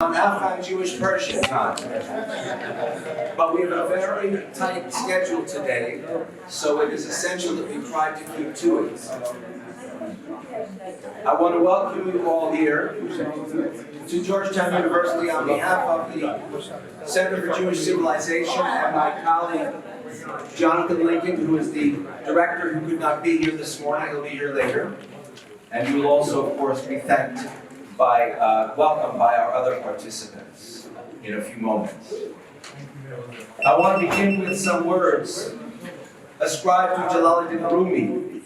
On Afghan Jewish Persian time. But we have a very tight schedule today, so it is essential that we try to keep to it. I want to welcome you all here to Georgetown University on behalf of the Center for Jewish Civilization and my colleague Jonathan Lincoln, who is the director who could not be here this morning. He'll be here later. And you will also, of course, be welcomed by our other participants in a few moments. I want to begin with some words ascribed to Jalaluddin Rumi.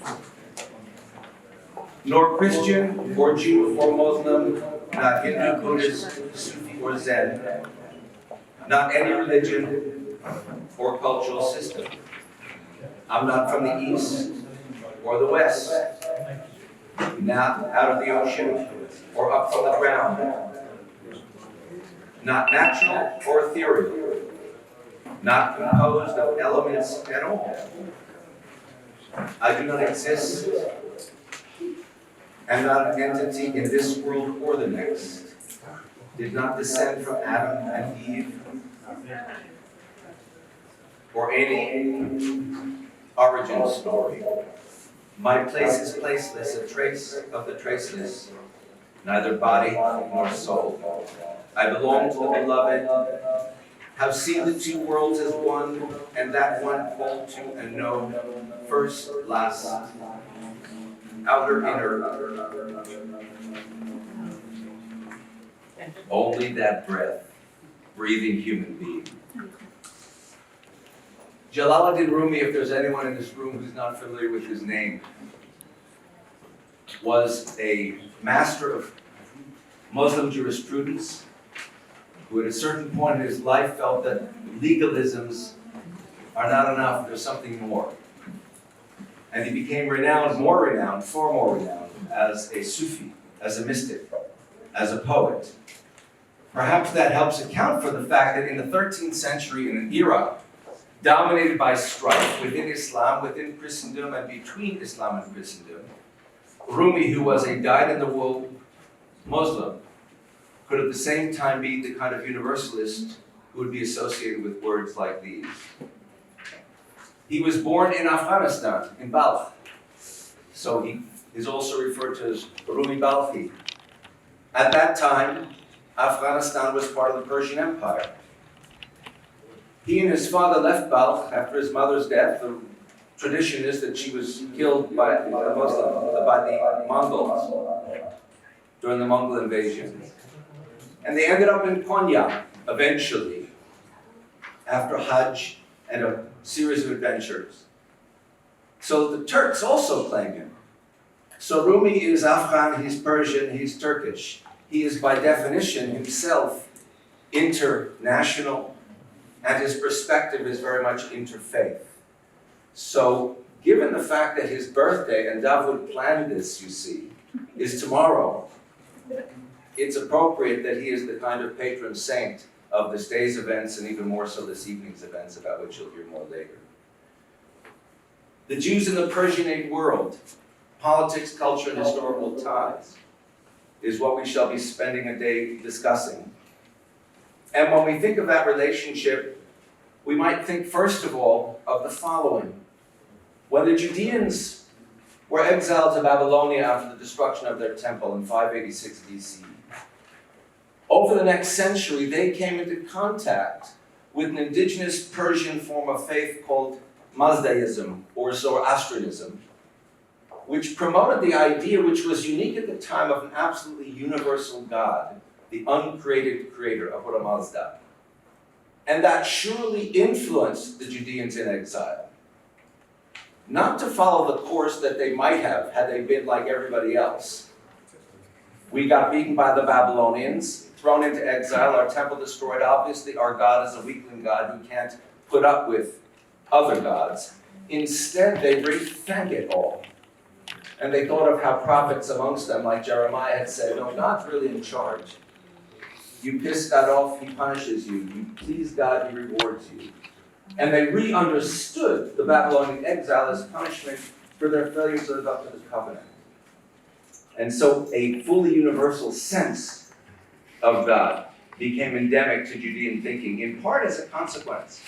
Nor Christian, or Jew, or Muslim, not Hindu, Buddhist, Sufi, or Zen, not any religion or cultural system. I'm not from the East or the West, not out of the ocean or up from the ground, not natural or ethereal, not composed of elements at all. I do not exist, am not an entity in this world or the next, did not descend from Adam and Eve, or any origin story. My place is placeless, a trace of the traceless, neither body nor soul. I belong to the beloved, have seen the two worlds as one, and that one called to and know, first, last, outer, inner. Only that breath, breathing human being. Jalaluddin Rumi, if there's anyone in this room who's not familiar with his name, was a master of Muslim jurisprudence who at a certain point in his life felt that legalisms are not enough, there's something more. And he became renowned, far more renowned, as a Sufi, as a mystic, as a poet. Perhaps that helps account for the fact that in the 13th century, in an era dominated by strife within Islam, within Christendom, and between Islam and Christendom, Rumi, who was a dyed-in-the-wool Muslim, could at the same time be the kind of universalist who would be associated with words like these. He was born in Afghanistan, in Balkh, so he is also referred to as Rumi Balkhi. At that time, Afghanistan was part of the Persian Empire. He and his father left Balkh after his mother's death. The tradition is that she was killed by the Mongols during the Mongol invasion. And they ended up in Konya, eventually, after Hajj and a series of adventures. So the Turks also claim him. So Rumi is Afghan, he's Persian, he's Turkish. He is by definition himself international, and his perspective is very much interfaith. So given the fact that his birthday, and Davud planned this, you see, is tomorrow, it's appropriate that he is the kind of patron saint of this day's events, and even more so this evening's events, about which you'll hear more later. The Jews in the Persianate world, politics, culture, and historical ties, is what we shall be spending a day discussing. And when we think of that relationship, we might think first of all of the following. When the Judeans were exiled to Babylonia after the destruction of their temple in 586 BC, over the next century, they came into contact with an indigenous Persian form of faith called Mazdaism, or Zoroastrianism, which promoted the idea, which was unique at the time, of an absolutely universal God, the uncreated creator, Ahura Mazda. And that surely influenced the Judeans in exile. Not to follow the course that they might have had they been like everybody else. We got beaten by the Babylonians, thrown into exile, our temple destroyed. Obviously, our God is a weakling God who can't put up with other gods. Instead, they rethink it all. And they thought of how prophets amongst them, like Jeremiah, had said, no, God's really in charge. You piss God off, he punishes you. You please God, he rewards you. And they re-understood the Babylonian exile as punishment for their failure to live up to the covenant. And so a fully universal sense of God became endemic to Judean thinking, in part as a consequence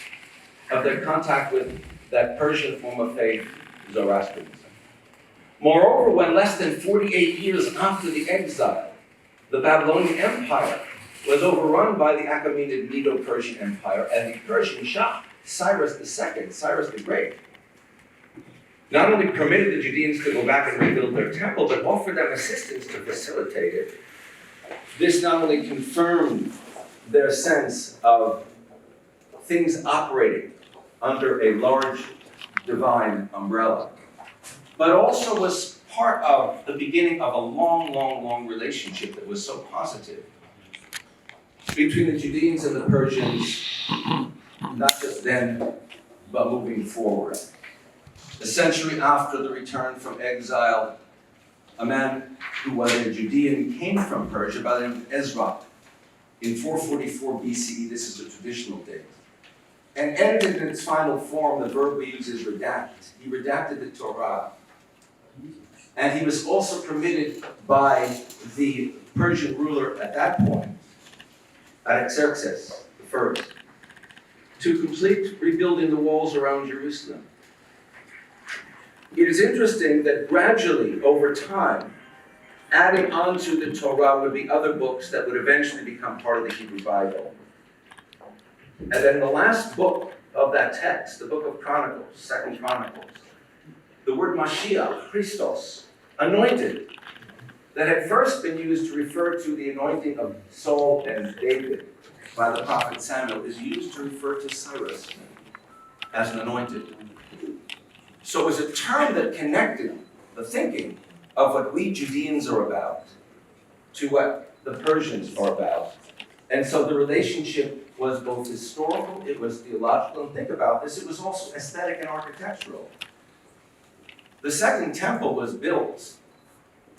of their contact with that Persian form of faith, Zoroastrianism. Moreover, when less than 48 years after the exile, the Babylonian Empire was overrun by the Achaemenid Medo-Persian Empire and the Persian Shah, Cyrus II, Cyrus the Great, not only permitted the Judeans to go back and rebuild their temple, but offered them assistance to facilitate it. This not only confirmed their sense of things operating under a large divine umbrella, but also was part of the beginning of a long relationship that was so positive between the Judeans and the Persians, not just then, but moving forward. A century after the return from exile, a man who was a Judean came from Persia by the name of Ezra in 444 BCE. This is a traditional date. And edited in its final form, the verb we use is redact. He redacted the Torah. And he was also permitted by the Persian ruler at that point, Artaxerxes I, to complete rebuilding the walls around Jerusalem. It is interesting that gradually, over time, adding onto the Torah would be other books that would eventually become part of the Hebrew Bible. And then the last book of that text, the book of Chronicles, 2 Chronicles, the word Mashiach, Christos, anointed, that had first been used to refer to the anointing of Saul and David by the prophet Samuel, is used to refer to Cyrus as an anointed. So it was a term that connected the thinking of what we Judeans are about to what the Persians are about. And so the relationship was both historical, it was theological, and think about this, it was also aesthetic and architectural. The second temple was built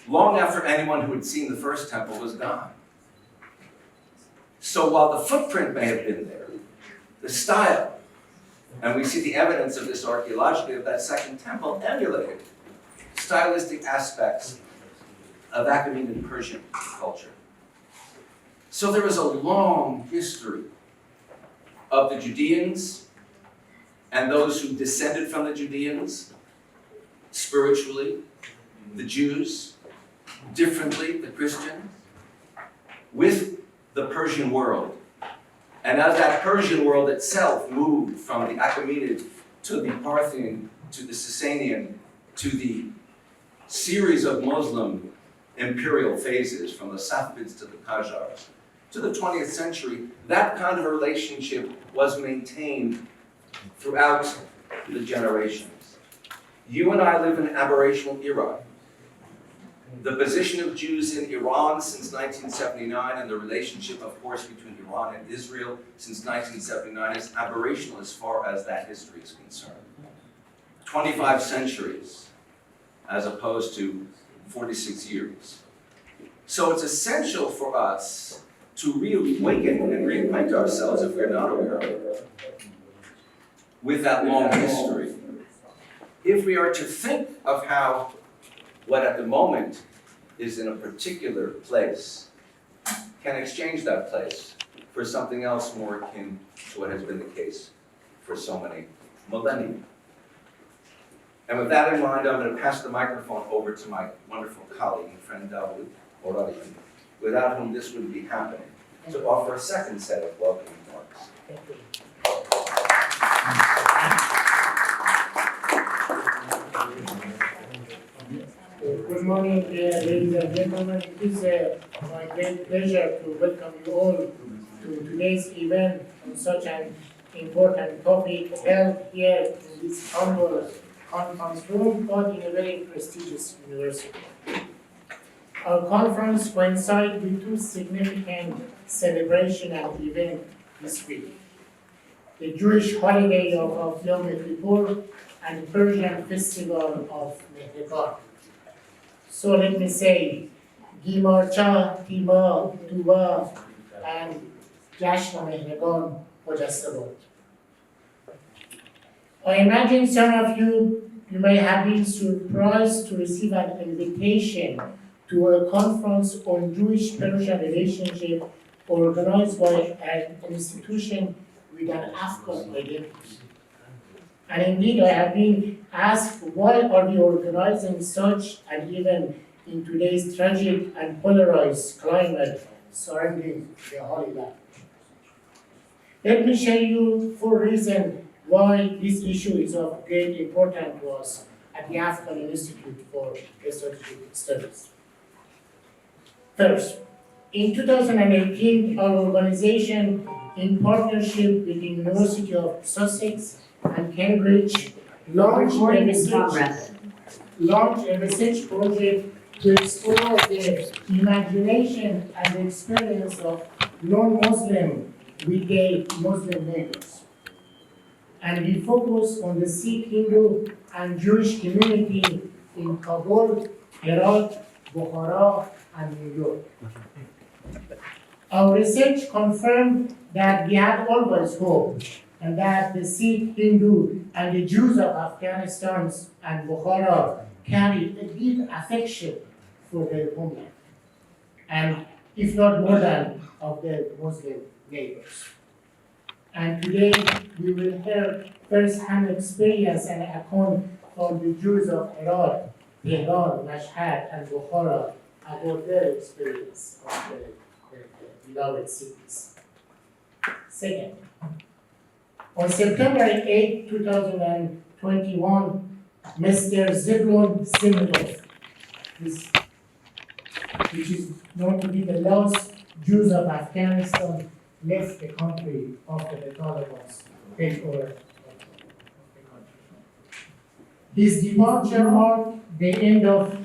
long after anyone who had seen the first temple was gone. So while the footprint may have been there, the style, and we see the evidence of this archaeologically, of that second temple emulated stylistic aspects of Achaemenid Persian culture. So there is a long history of the Judeans and those who descended from the Judeans, spiritually, the Jews, differently, the Christians, with the Persian world. And as that Persian world itself moved from the Achaemenid to the Parthian, to the Sassanian, to the series of Muslim imperial phases, from the Safavids to the Qajars, to the 20th century, that kind of a relationship was maintained throughout the generations. You and I live in an aberrational era. The position of Jews in Iran since 1979 and the relationship, of course, between Iran and Israel since 1979 is aberrational as far as that history is concerned. 25 centuries as opposed to 46 years. So it's essential for us to reawaken and reacquaint ourselves, if we're not aware of it, with that long history. If we are to think of how what at the moment is in a particular place can exchange that place for something else more akin to what has been the case for so many millennia. And with that in mind, I'm going to pass the microphone over to my wonderful colleague and friend David Oralian, without whom this wouldn't be happening, to offer a second set of welcoming remarks. Thank you. Good morning, ladies and gentlemen. It is my great pleasure to welcome you all to today's event on such an important topic held here in this humble conference room, but in a very prestigious university. Our conference coincides with two significant celebrations and events this week: the Jewish holiday of Yom Kippur and the Persian festival of Mehregan. So let me say, Gimarcha, Tiba, Tuba, and Jashna Mehregan Mujassabat. I imagine some of you may have been surprised to receive an invitation to a conference on Jewish-Persian relationship organized by an institution with an Afghan identity. And indeed, I have been asked, why are we organizing such an event in today's tragic and polarized climate surrounding the Holy Land? Let me share you 4 reasons why this issue is of great importance to us at the Afghan Institute for Strategic Studies. First, in 2018, our organization, in partnership with the University of Sussex and Cambridge, launched a research project to explore the imagination and the experience of non-Muslim with their Muslim neighbors. And we focus on the Sikh, Hindu, and Jewish community in Kabul, Herat, Bukhara, and New York. Our research confirmed that we had always hoped, and that the Sikh, Hindu, and the Jews of Afghanistan and Bukhara carry a deep affection for their homeland, and if not more than of their Muslim neighbors. And today we will hear first-hand experience and account from the Jews of Herat, Tehran, Mashhad, and Bukhara about their experience of the beloved cities. Second, on September 8, 2021, Mr. Zebulon Simonov, which is known to be the last Jews of Afghanistan, left the country after the Taliban take over of the country. His departure marked the end of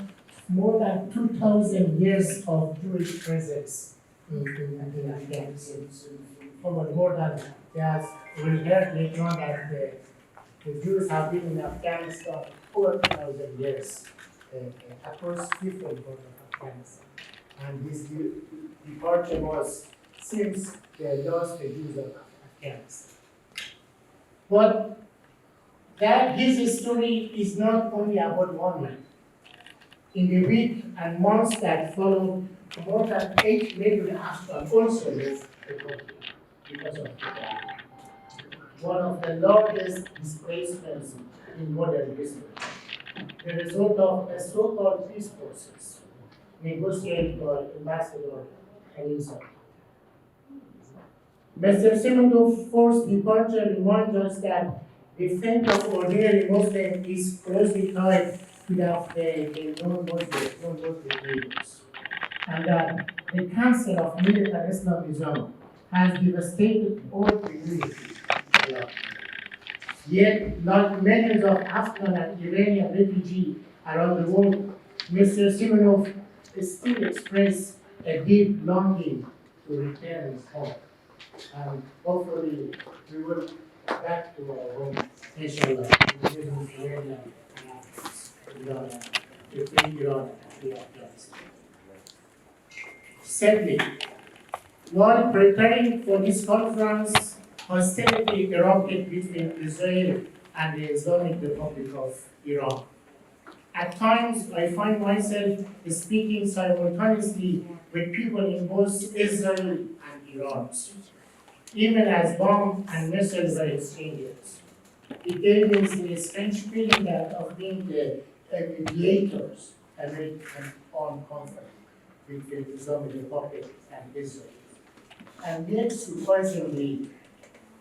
more than 2,000 years of Jewish presence in Afghanistan. More than, as we'll hear later on, that the Jews have been in Afghanistan for 2,000 years across different parts of Afghanistan. And this departure was since they lost the Jews of Afghanistan. But that his story is not only about one man. In the week and months that followed, more than 8 million Afghans also left the country because of the war. One of the largest displacements in modern history. The result of a so-called peace process negotiated by Ambassador Khalilzad. Mr. Simonov's forced departure reminds us that the fate of ordinary Muslim is closely tied to that of the non-Muslim neighbors, and that the cancer of militant Islamism has devastated all communities. Yet, like millions of Afghan and Iranian refugees around the world, Mr. Simonov still expresses a deep longing to return home. And hopefully, we will back to our home, inshallah, in Iranian and Iran, and Afghanistan. Secondly, while preparing for this conference, hostility erupted between Israel and the Islamic Republic of Iran. At times, I find myself speaking simultaneously with people in both Israel and Iran, even as bomb and missiles are exchanged. It gave me a strange feeling that of being the mediators amid an armed conflict between the Islamic Republic and Israel. And yet, surprisingly,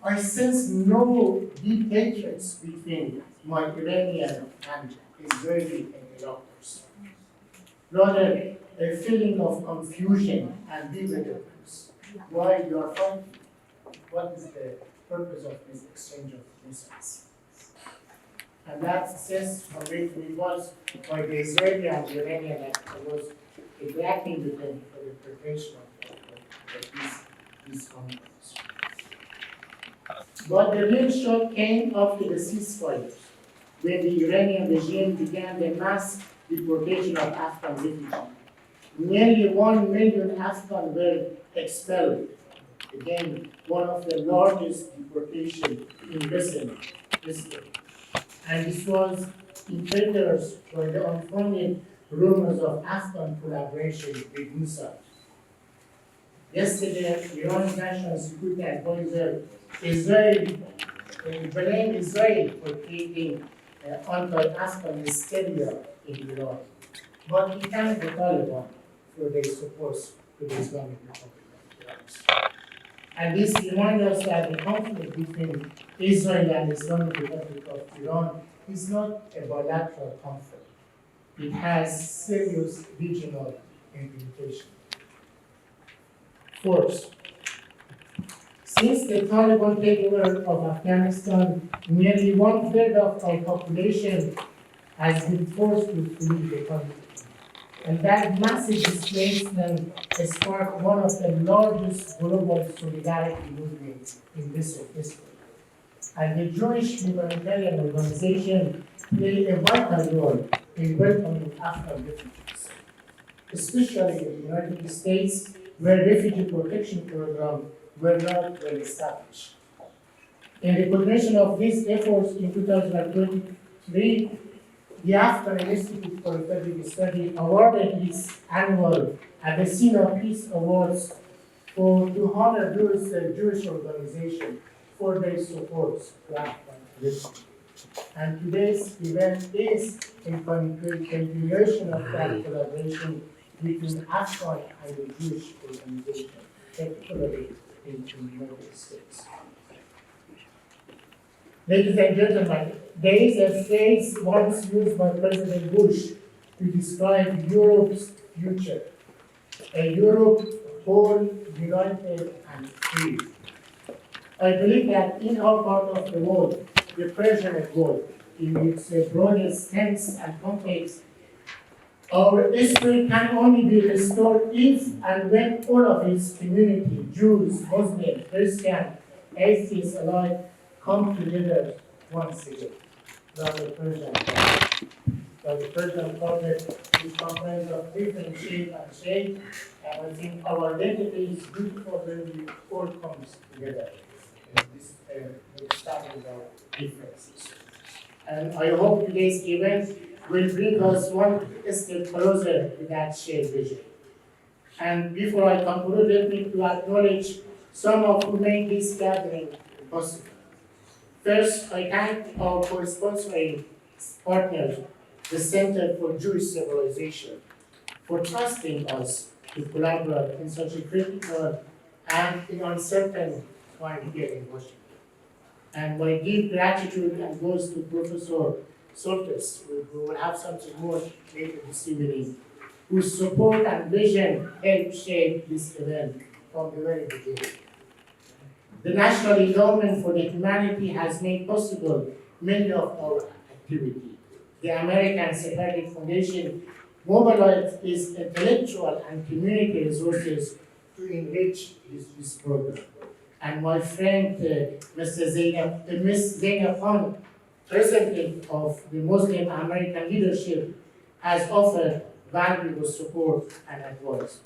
I sense no deep hatreds between my Iranian and Israeli interlocutors. Rather, a feeling of confusion and bewilderment. Why you are fighting? What is the purpose of this exchange of missiles? And that says completely was by the Israeli and Iranian that I was interacting with them for the preparation of this conference. But the real shock came after the ceasefire, when the Iranian regime began the mass deportation of Afghan refugees. Nearly 1 million Afghans were expelled. Again, one of the largest deportations in recent history. And this was encouraged by the unfounded rumors of Afghan collaboration with Mossad. Yesterday, Iran's National Security Advisor blamed Israel for creating anti-Afghan hysteria in Iran. But he thanked the Taliban for their support to the Islamic Republic of Iran. And this reminds us that the conflict between Israel and the Islamic Republic of Iran is not a bilateral conflict. It has serious regional implications. Fourth, since the Taliban takeover of Afghanistan, nearly one-third of our population has been forced to flee the country. And that massive displacement has sparked one of the largest global solidarity movements in recent history. And the Jewish humanitarian organization played a vital role in welcoming Afghan refugees, especially in the United States, where refugee protection programs were not well established. In recognition of these efforts in 2023, the Afghan Institute for Strategic Study awarded its annual Abyssinia Peace Awards to honor Jewish organizations for their support to Afghan refugees. And today's event is a continuation of that collaboration between Afghan and the Jewish organization, particularly in the United States. Ladies and gentlemen, there is a phrase once used by President Bush to describe Europe's future, a Europe whole, united, and free. I believe that in our part of the world, the Persianate world, in its broadest sense and context, our history can only be restored if and when all of its community, Jews, Muslims, Christians, atheists alike, come together once again. The Persian project is comprised of different shape, and I think our identity is beautiful when we all come together. This understanding of differences. And I hope today's event will bring us one step closer to that shared vision. And before I conclude, let me to acknowledge some of who made this gathering possible. First, I thank our co-sponsoring partners, the Center for Jewish Civilization, for trusting us to collaborate in such a critical and uncertain time here in Washington. And my deep gratitude goes to Professor Soltis, who will have something more later this evening, whose support and vision helped shape this event from the very beginning. The National Endowment for the Humanity has made possible many of our activities. The American Sephardic Foundation mobilized its intellectual and community resources to enrich this program. And my friend, Ms. Zainab Khan, President of the Muslim American Leadership, has offered valuable support and advice.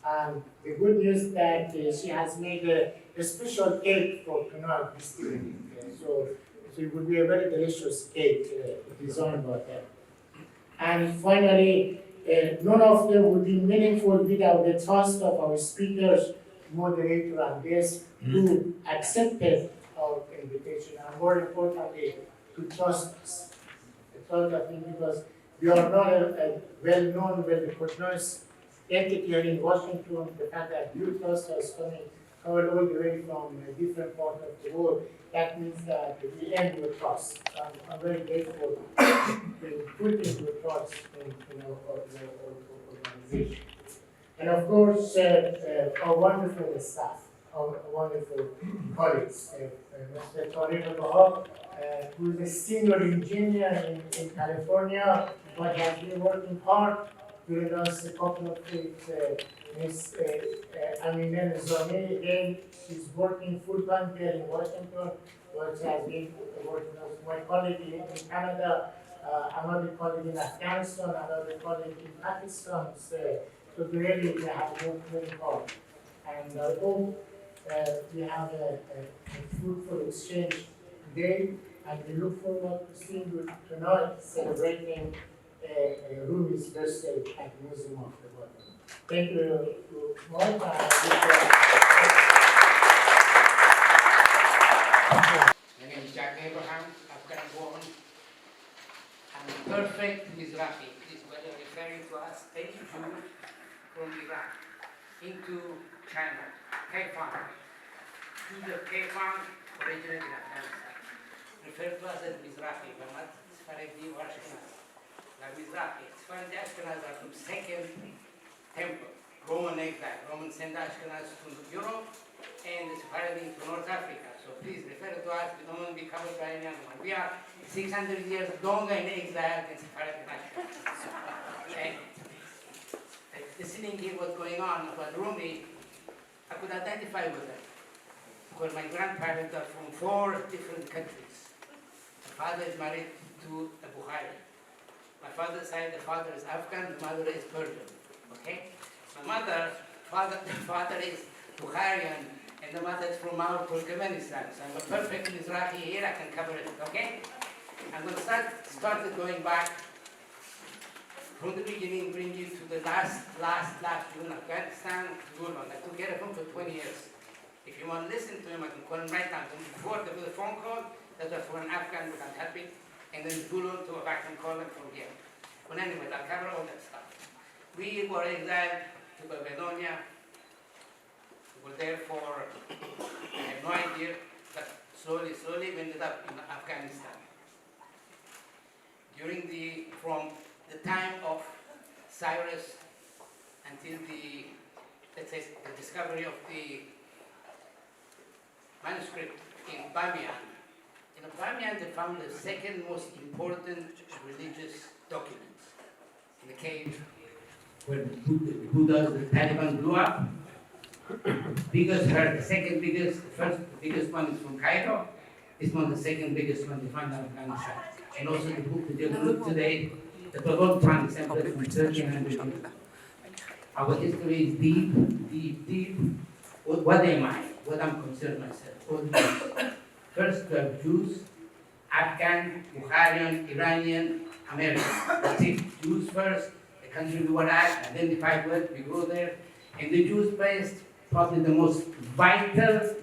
And the good news is that she has made a special cake for tonight this evening. So it will be a very delicious cake designed by her. And finally, none of them would be meaningful without the trust of our speakers, moderator, and guests who accepted our invitation, and more importantly, to trust us. Because we are not a well-known, well-recognized entity here in Washington. The fact that you trust us coming all the way from a different part of the world, that means that we earn your trust. I'm very grateful to put in your trust in our organization. And of course, our wonderful staff, our wonderful colleagues, Mr. Torino Bahab, who is a senior engineer in California, but has been working hard during us a couple of weeks. Ms. Achaemenid Zami, again, she's working full-time here in Washington, but has been working with my colleague in Canada, another colleague in Afghanistan, another colleague in Pakistan. So really, we have worked very hard. And I hope we have a fruitful exchange today, and we look forward to seeing you tonight celebrating Rumi's birthday at the Museum of the World. Thank you Mike. My name is Jack Abraham, Afghan-born. I'm a perfect Mizrahi. This is what they're referring to us, a Jew from Iraq into China, Kaifan. Jews of Kaifan originated in Afghanistan. Referred to us as Mizrahi, but not Sfaradi or Ashkenaz. Like Mizrahi. Sfaradi Ashkenaz are from second temple, Roman exile. Roman sent Ashkenaz to Europe and the Sephardi to North Africa. So please refer to us. We don't want to be covered by any other one. We are 600 years longer in exile than Sephardi and listening to what's going on about Rumi, I could identify with them. Because my grandparents are from 4 different countries. My father is married to a Bukhari. My father's side, the father is Afghan, the mother is Persian. Okay? My father is Bukharian, and the mother is from our Achaemenid. So I'm a perfect Mizrahi here, I can cover it. Okay? I'm going to start going back from the beginning, bring you to the last Jew in Afghanistan, Gulon. I took care of him for 20 years. If you want to listen to him, I can call him right now. Before there was a phone call, that was for an Afghan who got happy, and then Gulon to a vacuum call him from here. But anyway, I'll cover all that stuff. We were exiled to Babylonia. We were there for, I have no idea, but slowly we ended up in Afghanistan. From the time of Cyrus until the discovery of the manuscript in Bamiyan. In Bamiyan, they found the second most important religious document in the cave where the Buddha, the Taliban blew up. The second biggest, the first biggest one is from Cairo. This one, the second biggest one, they found in Afghanistan. And also the book that you look today, the Bhagavad Gita example from 1300 years. Our history is deep. What am I? What I'm concerned myself. First, we have Jews, Afghan, Bukharian, Iranian, American. That's it. Jews first, the country we were at, identified with, we go there. And the Jews placed probably the most vital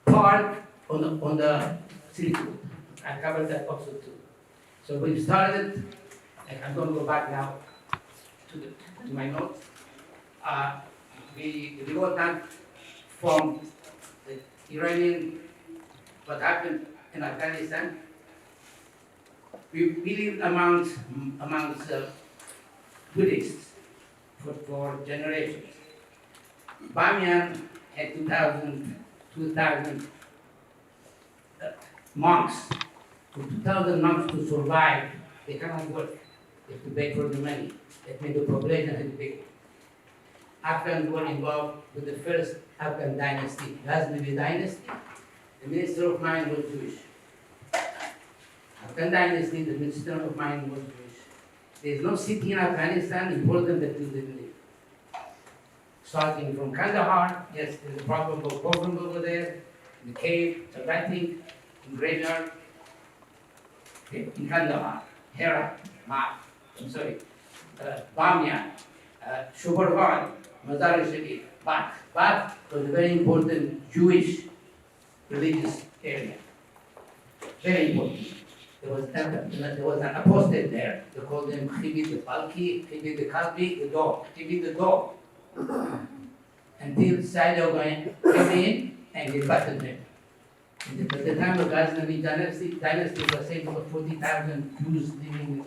part on the Silk Road. I covered that also too. So we started, and I'm going to go back now to my notes. We wrote down from the Iranian, what happened in Afghanistan. We lived amongst Buddhists for generations. Bamiyan had 2,000 monks. For 2,000 monks to survive, they cannot work. They have to beg for the money. That made the population had big. Afghans were involved with the first Afghan dynasty, Ghaznavid dynasty. The minister of mine was Jewish. Afghan dynasty, the minister of mine was Jewish. There is no city in Afghanistan important that we didn't live. Starting from Kandahar, yes, there's a problem of pogrom over there, in the cave, the writing, in graveyard, okay, in Kandahar, Herat, Bamiyan, Shubarwan, Mazar-e-Sharif, Bath was a very important Jewish religious area. Very important. There was an apostate there. They called him Khibi the Balki, Khibi the Kalbi, the dog. Khibi the dog. Until Sayyid came in and he battled him. At the time of Ghaznavid dynasty was saying about 40,000 Jews living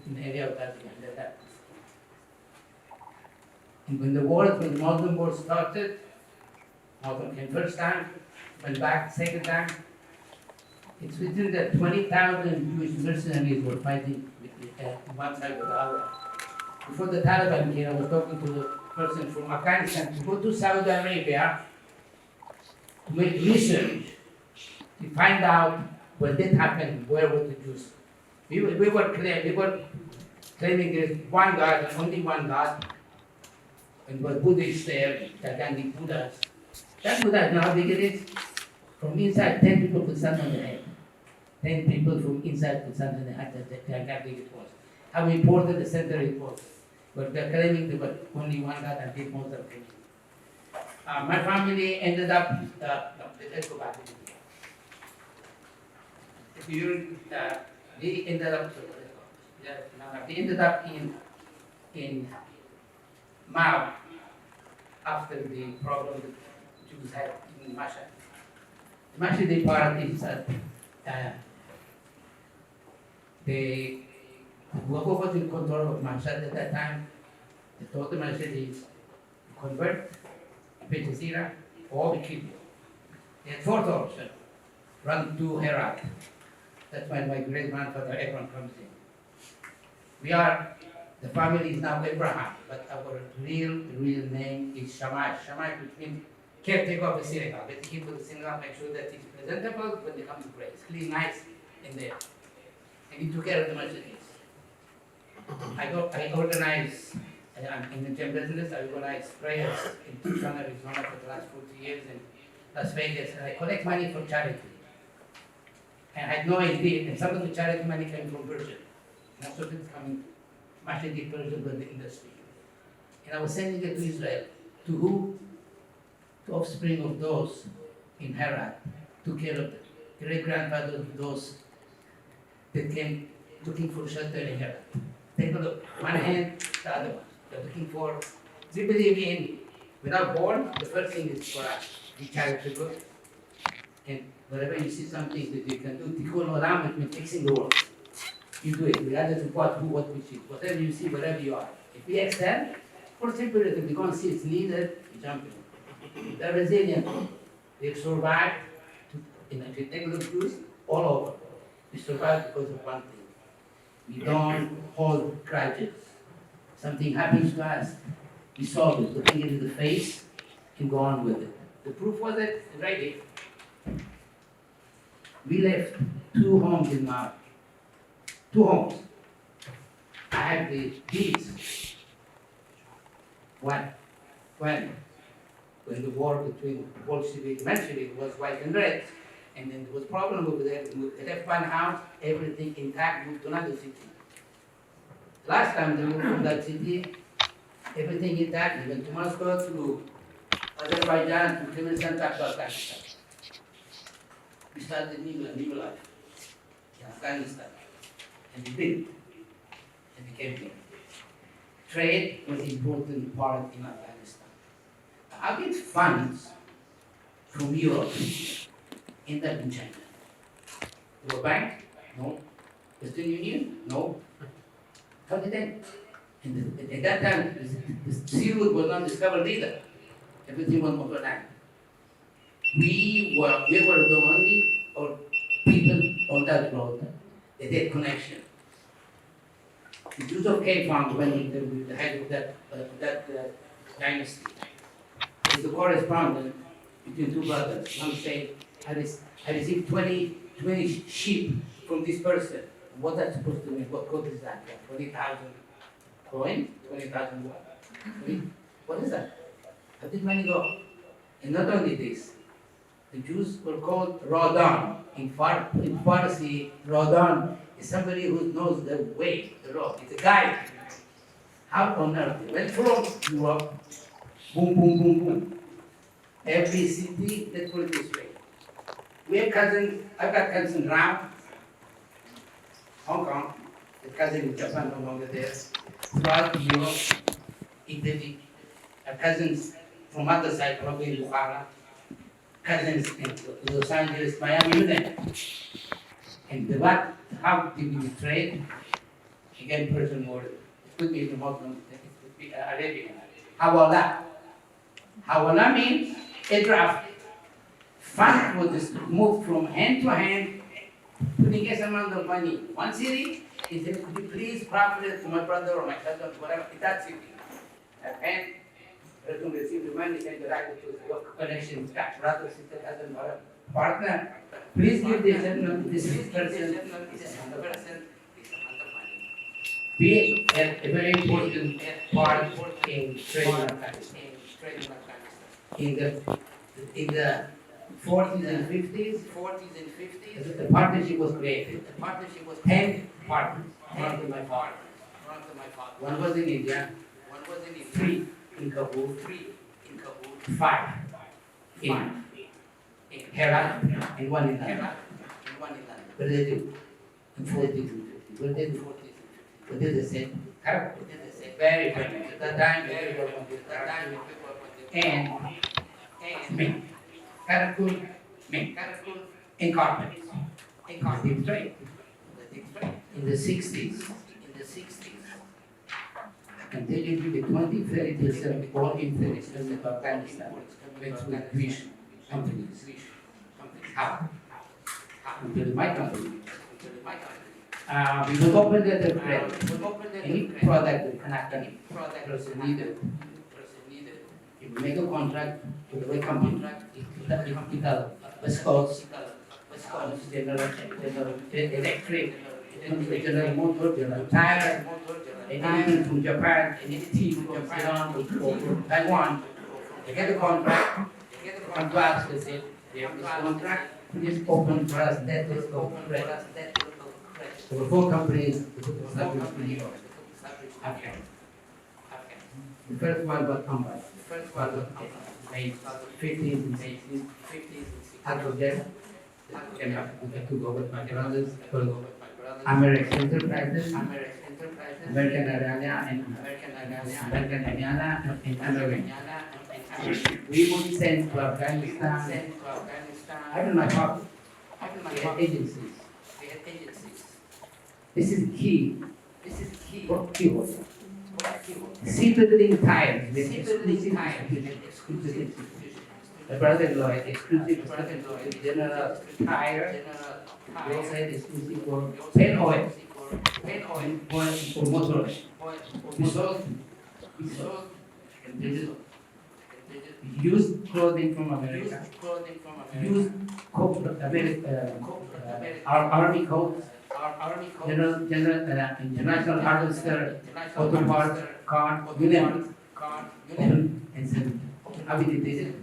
in the area of Ghazni. And when the Muslim war started, Muslim came first time, went back second time. It's within that 20,000 Jewish mercenaries were fighting one side or the other. Before the Taliban came, I was talking to the person from Afghanistan to go to Saudi Arabia to make research to find out what did happen, where were the Jews. We were claiming there's one God and only one God. And what Buddhists there, gigantic Buddhas. That Buddha, you know how big it is? From inside, 10 people could stand on the head. 10 people from inside to something that it was. How important the center it was. But they're claiming there was only one God and did most of it. My family ended up, let's go back. They ended up, they ended up in Mao after the problem the Jews had in Mashhad. The Mashhadi part is that whoever was in control of Mashhad at that time, they told the Mashhadis to convert, pay Jazeera, or we kill you. They had fourth option, run to Herat. That's why my great-grandfather Abraham comes in. The family is now Abraham, but our real name is Shammai. Shammai, which means caretaker of the synagogue. Let the keep the synagogue, make sure that it's presentable when they come to pray. It's clean, nice in there. And he took care of the masjids. I organize, I'm in the gym business, I organize prayers in Tucson, Arizona for the last 40 years, in Las Vegas, and I collect money for charity. And I had no idea, and some of the charity money came from Persian. Most of it's coming, Mashhadi Persian with the industry. And I was sending it to Israel. To who? To offspring of those in Herat, took care of the great-grandfather of those that came looking for shelter in Herat. Take a look, one hand, the other one. They're looking for, we believe in, without born, the first thing is for us, be charitable. And wherever you see something that you can do, tikkun olam, it means fixing the world. You do it, regardless of what, who, what, which is. Whatever you see, wherever you are. If we excel, for simple, if we go and see it's needed, we jump in. They're resilient. They've survived, if you take a look Jews, all over. We survive because of one thing. We don't hold grudges. Something happens to us, we solve it, looking into the face, and go on with it. The proof was it, right here. We left 2 homes in Mao. 2 homes. I have the deeds. When the war between Bolshevik and Menshevik was white and red, and then there was problem over there. We left one house, everything intact, moved to another city. Last time they moved from that city, everything intact, even to Moscow, to Azerbaijan, to Kyrgyzstan, to Afghanistan. We started a new life in Afghanistan, and we did, and we came here. Trade was an important part in Afghanistan. I get funds from Europe, end up in China. World Bank? No. Western Union? No. How did that? And at that time, the seafood was not discovered either. Everything was overnight. We were the only people on that road that had connection. The Jews of Cape found when the head of that dynasty is the correspondent between 2 brothers. One said, I received 20 sheep from this person. What that's supposed to mean? What code is that? 20,000 coin? 20,000 what? What is that? How did money go? And not only this, the Jews were called Rodan. In Farsi, Rodan is somebody who knows the way, the road. It's a guide. How on earth? They went from Europe, boom, boom, boom, boom. Every city, let's put it this way. We have cousins, I've got cousins around Hong Kong, the cousin in Japan no longer there, throughout Europe, Italy, cousins from other side, probably in Bukhara, cousins in Los Angeles, Miami, you name it. And how did we trade? Again, Persian word. It could be the Muslim, it could be Arabian. Hawala. Hawala means a draft. Fund was moved from hand to hand, putting a amount of money. One city, he said, could you please profit it to my brother or my cousin, whatever, in that city. And person received the money, send the right to your connection, brother, sister, cousin, whatever. Partner, please give this person, this person, this another person, this amount of money. We have a very important part in trading Afghanistan. In the 40s and 50s, 40s and 50s, the partnership was created. the partnership was 10 partners, one to my father. one of my father. One was in India, One was in India, 3 in Kabul, 3 in Kabul, 5 in Herat, and 1 in London. Herat, and 1 in London. What did they do? In 40s and 50s. What did they do? 40s and 50s. What did they say? Arab. What did they say? Very famous. At that time, Very people well. wanted That time Arab. people wanted And and me. Karakul, me. Karakul Incorporated. and The Cardiff. deep trade. The deep trade. In the 60s, In the 60s, and they did the 20-30% of all imports coming to Afghanistan went through Jewish companies. How? Until my company. until my country. We will open the trade. We opened the Any trade. product that an Afghan Product person needed, person needed. if you make a contract with the company, West Coast, General Electric, General Motor, General Tire, anything from Japan, anything from Iran or Taiwan, they get a contract, They get the come to us, they say, we have this contract, please open for us that is open for credit. us that local credit. There were 4 companies established in New York. Okay. The first one was Mumbai. The first one was Late 50s and 60s. 50s Out and of them, came up, we had to go with my brothers, 60s. called My brothers, American Enterprises, American Enterprises, American Arana, and American Arana, American Ariana, and American. Indiana, and We would send to Afghanistan, sent to Afghanistan. I don't know how, Even my we had father, agencies. they had agencies. This is key This is key. for keyboard. What keyboard? Seatedling tires with Seatedling exclusive tires distribution. with exclusive distribution. The brother-in-law had exclusive Brother-in-law distribution. is General Tire, General we also Tire. had exclusive for We also pen had oil, exclusive pen oil, and oil for motors. oil, We sold, we we sold, sold, and they just they just used clothing from America, used clothing from America. used coat, our army coats, Our army coats, international harvester, international auto parts, harvester, car, auto you name parts, car, it. you name Open and send. How we did it?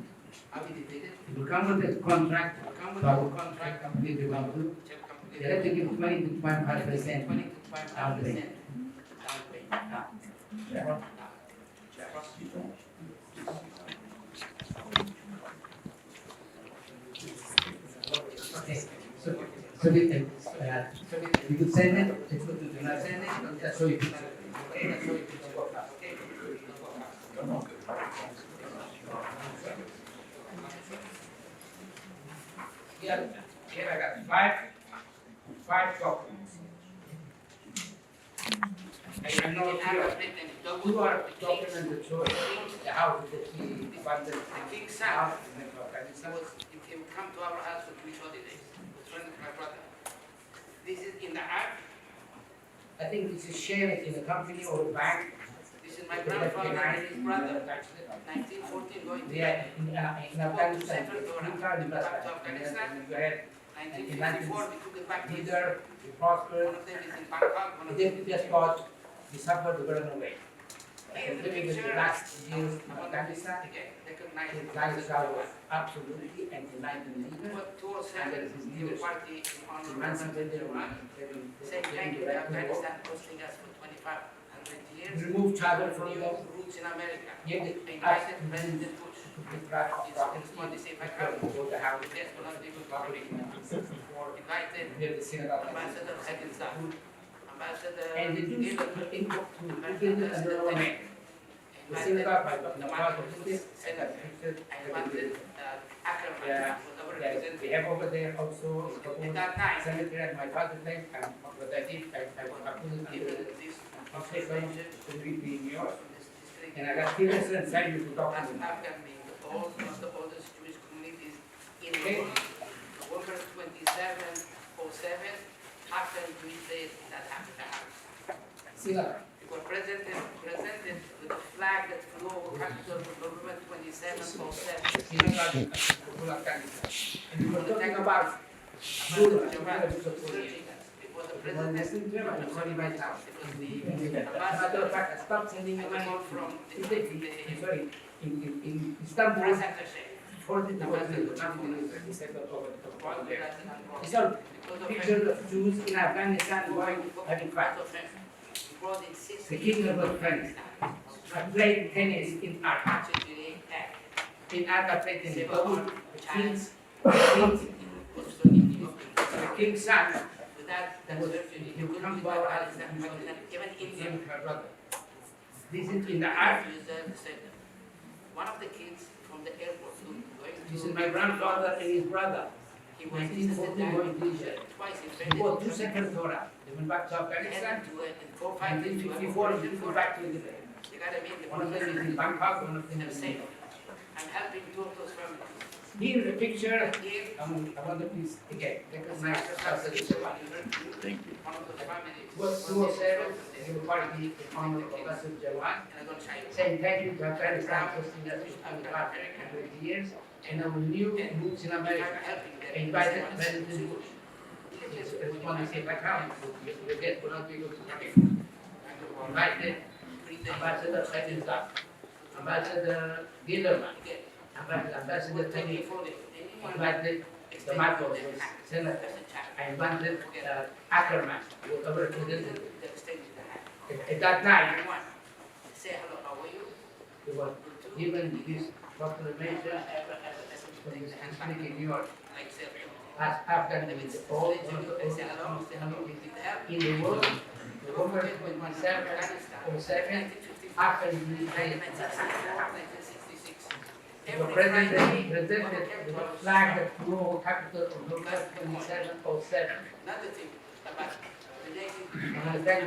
How we did it? If you come with a contract, Come with to a our contract, company, they want to, check company. they have to give 20 to 25%. 20 to 25% down payment. Okay, so we can, you could send it, it's good to not send it, that's so you can. Here I got five documents. I know two are documents that show the house that he funded. The King Sam he came come to our house for Jewish holidays. With friend of my brother. This is in the ark. I think this is shared in a company or a bank. This is my grandfather and his brother. 1914 going to They are in Afghanistan. Central You Torah. can't Back to Afghanistan. you had 1954 we took it back to Israel. either you One prospered, of them is in Bangkok, one of they them is just got, you suffered, you got away. in the Living with picture. the last years in Afghanistan, Again, recognize his lifestyle was absolutely anti-Zionism. But 207 is the party in honor of Emancipated Iran. Saying thank you to Afghanistan hosting us for 2,500 years. Remove travel from New them. roots in America. Yet They the invited President Bush. It's It's one they say if I come, go to house. yes, we're not able to come. Invited Near the synagogue. Ambassador Hagenstein, Ambassador And the Jews Gilbert, put in to business under our name. The synagogue, I got the part of this, and I pictured, I invited Achaemenid, Yeah. was our yeah, we representative. have over there also a At couple that time, cemetery at my father's name, and what I did, I put it given under this observation to be in New York, this district, and I got students and sent you to talk as to them. Afghan being the old, one of the oldest Jewish communities in the Okay. world. November 27, 07, after Jewish days that happened. Synagogue. We were presented with a flag that flew over Capitol on November 27, 07. Synagogue in Kabul, Afghanistan. And we were talking about Ambassador Judah, Jamal Judah, Judah. searching us. It was the When president, they sent them, I was sorry, my house. it was the As a matter ambassador, of fact, I stopped sending you and the money call from I'm the sorry, in Istanbul, press attaché. 40 These are pictures of Jews in Afghanistan going having fun. The king was friends. I played tennis in Arc. In Arc, I played tennis. The king's son, he would come to our house and became her brother. This is in the Arc. One of the kids from the airport going This is my grandfather and his brother. he was 1914 going to Israel. twice He invented bought 2 second Torah. They went back to Afghanistan. in 4 5 days. 1954, he went back to Israel. They gotta make the One of them is in Bangkok, one of them is in I'm helping two of those families. Here the picture, Here, I want to please again recognize the Sassanian. Thank you. One of those families. Was 207, they were party in honor of Qasem Jawan, And I got child. saying thank you to Afghanistan for seeing us in the past 100 years, and our new roots in I'm America. helping them. Invited President Bush. His response is like how you get will not be able to come in. Invited Ambassador Saddam, Ambassador Gilderman, Ambassador Penny, invited the Marcos, Senator. I invited Ackerman, who was represented. At that night, Say hello, how are you? he was given this proclamation from the Speaker in New York. Like, say, As Afghanistan is all in the world, the government will be 707 after the military. The president presented the flag that flew capital of November 2707. Another thing about the day And then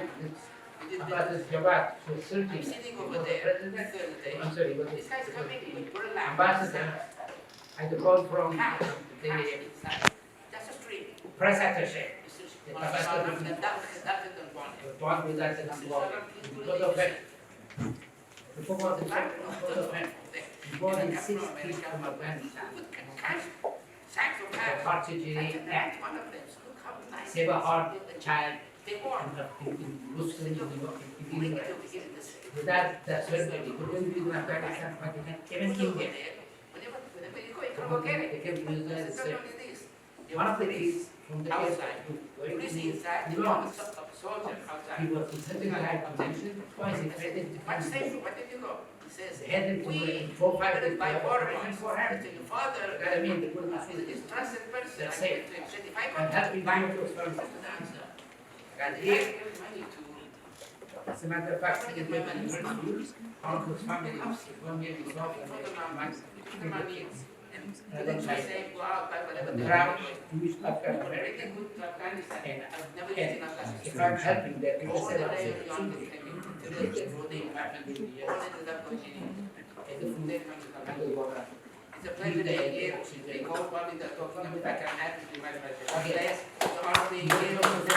about this Jawad was searching sitting for over the there, president. Thursday, I'm sorry, but this guy's coming with burlap. ambassador had to call from Cash the inside. That's a street. press attaché. The ambassador, that didn't want him. The one with that and because of it. Before the fact, because of it. More than 6 people from Afghanistan. Cash, sacks of The cash. Partridge Act, One of them, look how nice. save a heart, a child, They want. in Muslim, in Bring Israel. it over here in the city. Without that certainty, couldn't be in Afghanistan, Pakistan, even India. Whenever you go, you can go get They it. came to Israel and It's not said, only this. one of the kids from the Outside. going Police to inside, the you Iran. have a soldier outside. He was in such a high position, twice he threatened to What find say, him. where did you go? He says, They had him to we wait 4 5 days by border lines lines. for him. Your father I mean, they couldn't ask is a trusted person. I That's said it. to him, said, if I I'm come happy to to buy be with this those is the answer. And He here, gave money to as a matter of fact, he went to university, uncle's family, one year before, and my kids. and then she said, go out, buy whatever The they crowd, want. Jewish Afghan Very American, good to Afghanistan. and, I've never lived in Afghanistan. if I'm helping them, they will All say, the "I'll way say, beyond the came into the road, all ended up continuing. and the food, Then comes the and the water. It's a pleasure to be here. Because probably the talking about I can add to my pleasure. Yes, the honor being here.